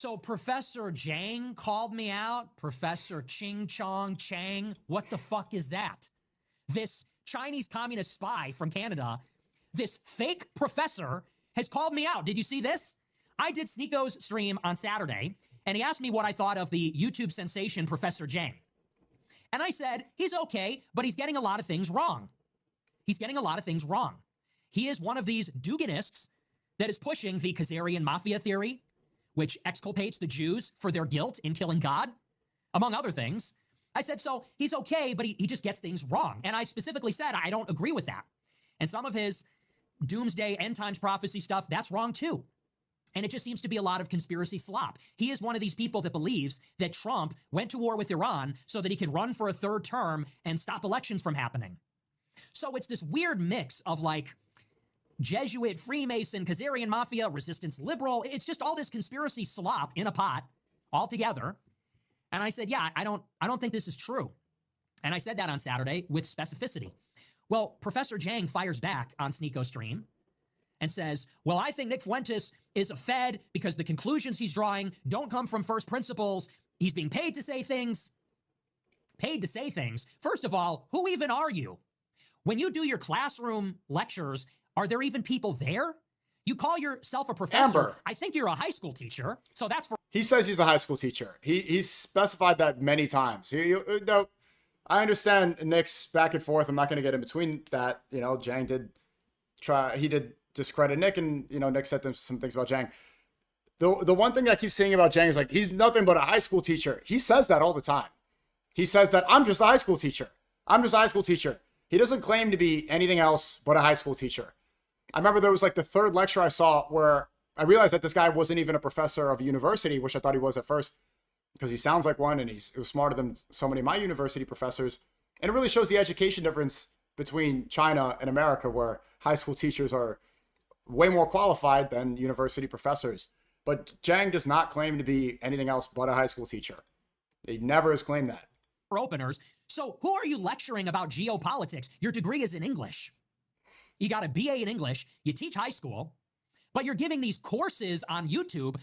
So Professor Jiang called me out. Professor Ching Chong Chang. What the fuck is that? This Chinese communist spy from Canada, this fake professor has called me out. Did you see this? I did SNEAKO's stream on Saturday, and he asked me what I thought of the YouTube sensation Professor Jiang. And I said, he's okay, but he's getting a lot of things wrong. He's getting a lot of things wrong. He is one of these Duganists that is pushing the Khazarian mafia theory, which exculpates the Jews for their guilt in killing God, among other things. I said, so he's okay, but he just gets things wrong. And I specifically said, I don't agree with that. And some of his doomsday end times prophecy stuff, that's wrong too. And it just seems to be a lot of conspiracy slop. He is one of these people that believes that Trump went to war with Iran so that he could run for a third term and stop elections from happening. So it's this weird mix of like Jesuit, Freemason, Khazarian mafia, resistance liberal. It's just all this conspiracy slop in a pot all together. And I said, yeah, I don't think this is true. And I said that on Saturday with specificity. Well, Professor Jiang fires back on SNEAKO stream and says, well, I think Nick Fuentes is a Fed because the conclusions he's drawing don't come from first principles. He's being paid to say things. Paid to say things. First of all, who even are you? When you do your classroom lectures, are there even people there? You call yourself a professor. Amber. I think you're a high school teacher. So that's for... He says he's a high school teacher. He's specified that many times. No, I understand Nick's back and forth. I'm not going to get in between that. You know, Jiang did discredit Nick, and, you know, Nick said some things about Jiang. The one thing I keep saying about Jiang is like, he's nothing but a high school teacher. He says that all the time. He says that I'm just a high school teacher. I'm just a high school teacher. He doesn't claim to be anything else but a high school teacher. I remember there was like the third lecture I saw where I realized that this guy wasn't even a professor of a university, which I thought he was at first, because he sounds like one and he was smarter than so many of my university professors. And it really shows the education difference between China and America, where high school teachers are way more qualified than university professors. But Jiang does not claim to be anything else but a high school teacher. He never has claimed that. Openers. So who are you lecturing about geopolitics? Your degree is in English. You got a BA in English. You teach high school, but you're giving these courses on YouTube.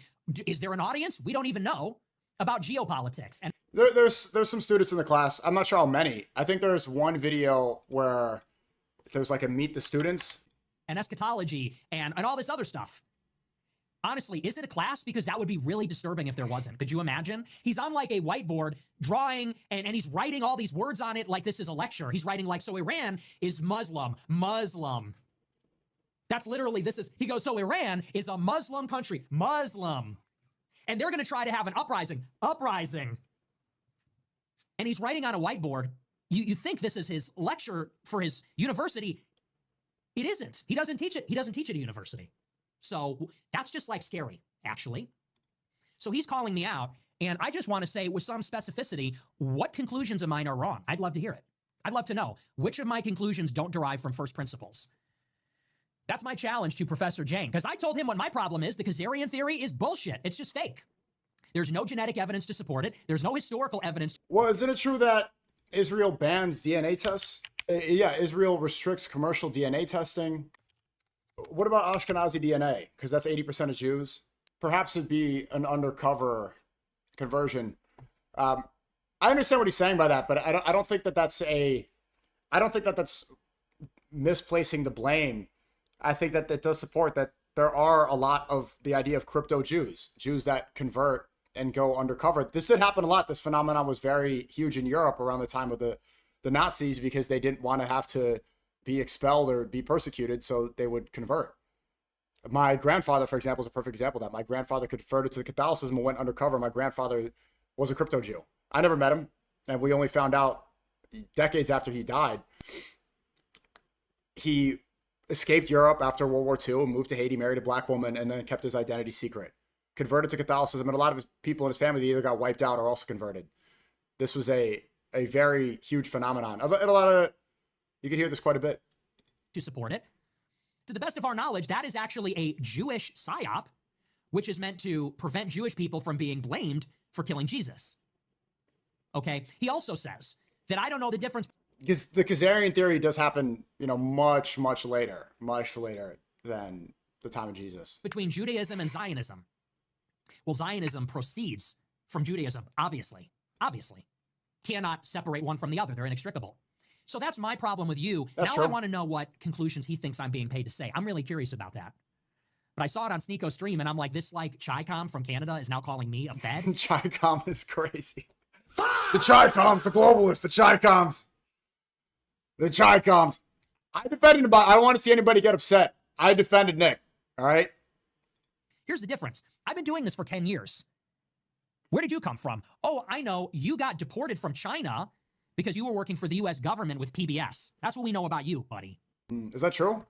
Is there an audience? We don't even know about geopolitics. And there's some students in the class. I'm not sure how many. I think there's one video where there's like a meet the students and eschatology and all this other stuff. Honestly, is it a class? Because that would be really disturbing if there wasn't. Could you imagine? He's on like a whiteboard drawing and he's writing all these words on it like this is a lecture. He's writing like, so Iran is Muslim. That's literally, he goes, so Iran is a Muslim country. Muslim. And they're going to try to have an uprising. And he's writing on a whiteboard. You think this is his lecture for his university. It isn't. He doesn't teach it. He doesn't teach at a university. So that's just like scary, actually. So he's calling me out, and I just want to say with some specificity, what conclusions of mine are wrong? I'd love to hear it. I'd love to know which of my conclusions don't derive from first principles. That's my challenge to Professor Jiang, because I told him what my problem is. The Khazarian theory is bullshit. It's just fake. There's no genetic evidence to support it. There's no historical evidence. Well, isn't it true that Israel bans DNA tests? Yeah, Israel restricts commercial DNA testing. What about Ashkenazi DNA? Because that's 80% of Jews. Perhaps it'd be an undercover conversion. I understand what he's saying by that, but I don't think that that's misplacing the blame. I think that it does support that there are a lot of the idea of crypto Jews that convert and go undercover. This did happen a lot. This phenomenon was very huge in Europe around the time of the Nazis, because they didn't want to have to be expelled or be persecuted, so they would convert. My grandfather, for example, is a perfect example of that. My grandfather converted to Catholicism and went undercover. My grandfather was a crypto Jew. I never met him, and we only found out decades after he died. He escaped Europe after World War II and moved to Haiti, married a black woman, and then kept his identity secret. Converted to Catholicism, and a lot of his people in his family either got wiped out or also converted. This was a very huge phenomenon. And a lot of, you can hear this quite a bit. To support it. To the best of our knowledge, that is actually a Jewish psyop, which is meant to prevent Jewish people from being blamed for killing Jesus. Okay? He also says that I don't know the difference. Because the Khazarian theory does happen, much, much later than the time of Jesus. Between Judaism and Zionism. Well, Zionism proceeds from Judaism, obviously. Obviously. Cannot separate one from the other. They're inextricable. So that's my problem with you. That's now true. I want to know what conclusions he thinks I'm being paid to say. I'm really curious about that. But I saw it on SNEAKO stream, and I'm like, this like Chi-Com from Canada is now calling me a Fed. Chi-Com is crazy. The Chi-Coms, the globalists, the Chi-Coms. The Chi-Coms. I defended him, but I don't want to see anybody get upset. I defended Nick, all right? Here's the difference. I've been doing this for 10 years. Where did you come from? Oh, I know. You got deported from China because you were working for the U.S. government with PBS. That's what we know about you, buddy. Is that true?